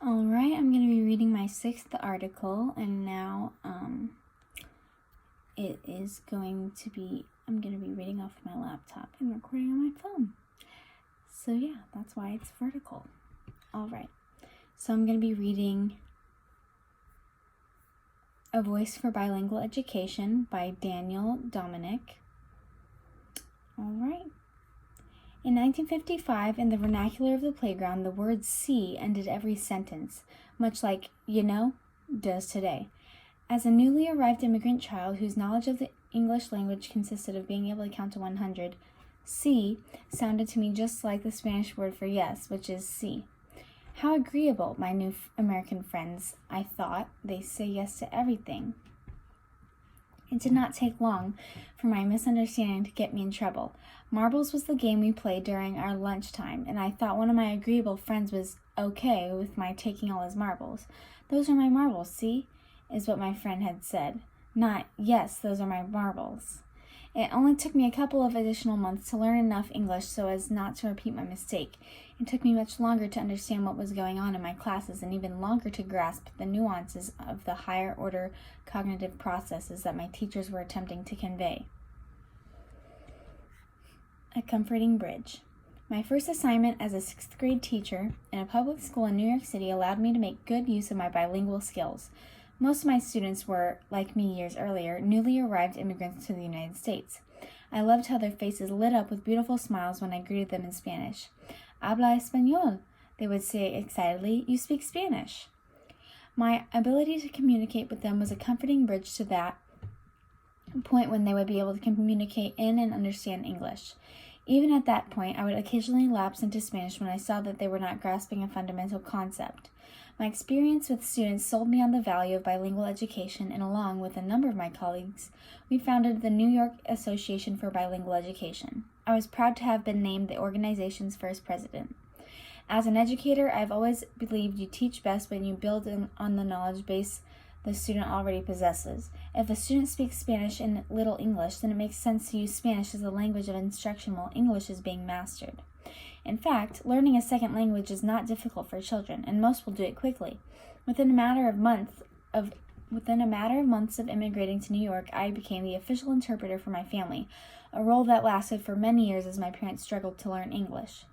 Alright, I'm going to be reading my 6th article, and now I'm going to be reading off my laptop and recording on my phone. So yeah, that's why it's vertical. Alright, so I'm going to be reading A Voice for Bilingual Education by Domenech. Alright. In 1955, in the vernacular of the playground, the word see ended every sentence, much like, does today. As a newly arrived immigrant child whose knowledge of the English language consisted of being able to count to 100, see sounded to me just like the Spanish word for yes, which is sí. How agreeable, my new American friends, I thought. They say yes to everything. It did not take long for my misunderstanding to get me in trouble. Marbles was the game we played during our lunchtime, and I thought one of my agreeable friends was okay with my taking all his marbles. "Those are my marbles, see?" is what my friend had said. Not, "Yes, those are my marbles." It only took me a couple of additional months to learn enough English so as not to repeat my mistake. It took me much longer to understand what was going on in my classes, and even longer to grasp the nuances of the higher order cognitive processes that my teachers were attempting to convey. A comforting bridge. My first assignment as a 6th grade teacher in a public school in New York City allowed me to make good use of my bilingual skills. Most of my students were, like me years earlier, newly arrived immigrants to the United States. I loved how their faces lit up with beautiful smiles when I greeted them in Spanish. "Habla español," they would say excitedly. "You speak Spanish." My ability to communicate with them was a comforting bridge to that point when they would be able to communicate in and understand English. Even at that point, I would occasionally lapse into Spanish when I saw that they were not grasping a fundamental concept. My experience with students sold me on the value of bilingual education, and along with a number of my colleagues, we founded the New York Association for Bilingual Education. I was proud to have been named the organization's first president. As an educator, I've always believed you teach best when you build on the knowledge base the student already possesses. If a student speaks Spanish and little English, then it makes sense to use Spanish as a language of instruction while English is being mastered. In fact, learning a second language is not difficult for children, and most will do it quickly. Within a matter of months of immigrating to New York, I became the official interpreter for my family, a role that lasted for many years as my parents struggled to learn English.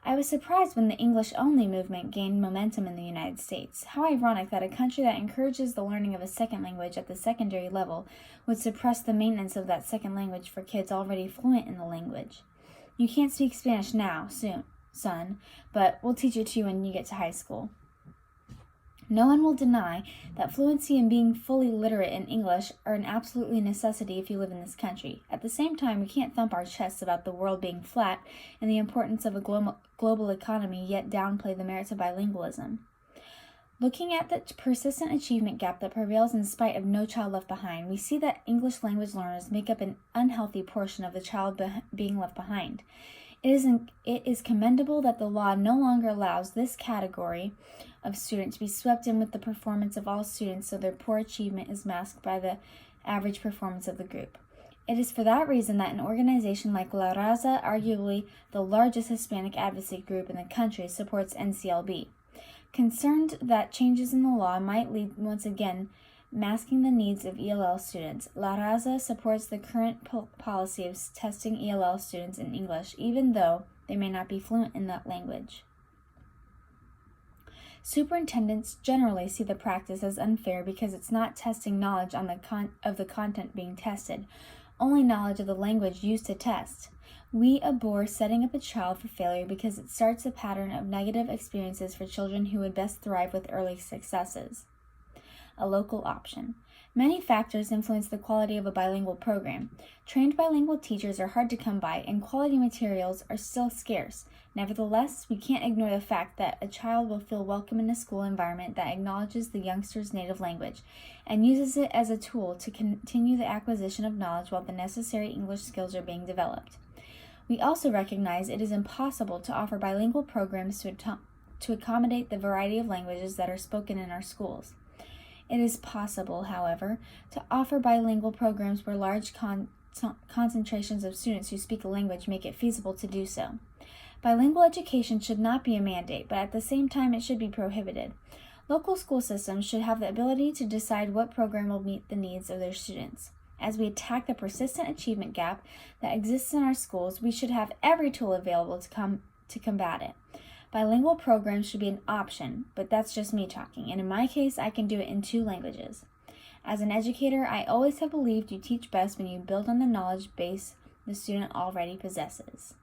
I was surprised when the English-only movement gained momentum in the United States. How ironic that a country that encourages the learning of a second language at the secondary level would suppress the maintenance of that second language for kids already fluent in the language. "You can't speak Spanish now, son, but we'll teach it to you when you get to high school." No one will deny that fluency and being fully literate in English are an absolute necessity if you live in this country. At the same time, we can't thump our chests about the world being flat and the importance of a global economy, yet downplay the merits of bilingualism. Looking at the persistent achievement gap that prevails in spite of No Child Left Behind, we see that English language learners make up an unhealthy portion of the child being left behind. It is commendable that the law no longer allows this category of student to be swept in with the performance of all students, so their poor achievement is masked by the average performance of the group. It is for that reason that an organization like La Raza, arguably the largest Hispanic advocacy group in the country, supports NCLB. Concerned that changes in the law might lead once again masking the needs of ELL students, La Raza supports the current policy of testing ELL students in English, even though they may not be fluent in that language. Superintendents generally see the practice as unfair because it's not testing knowledge on of the content being tested, only knowledge of the language used to test. We abhor setting up a child for failure because it starts a pattern of negative experiences for children who would best thrive with early successes. A local option. Many factors influence the quality of a bilingual program. Trained bilingual teachers are hard to come by, and quality materials are still scarce. Nevertheless, we can't ignore the fact that a child will feel welcome in a school environment that acknowledges the youngster's native language and uses it as a tool to continue the acquisition of knowledge while the necessary English skills are being developed. We also recognize it is impossible to offer bilingual programs to accommodate the variety of languages that are spoken in our schools. It is possible, however, to offer bilingual programs where large concentrations of students who speak a language make it feasible to do so. Bilingual education should not be a mandate, but at the same time it should be prohibited. Local school systems should have the ability to decide what program will meet the needs of their students. As we attack the persistent achievement gap that exists in our schools, we should have every tool available to combat it. Bilingual programs should be an option, but that's just me talking, and in my case, I can do it in 2 languages. As an educator, I always have believed you teach best when you build on the knowledge base the student already possesses.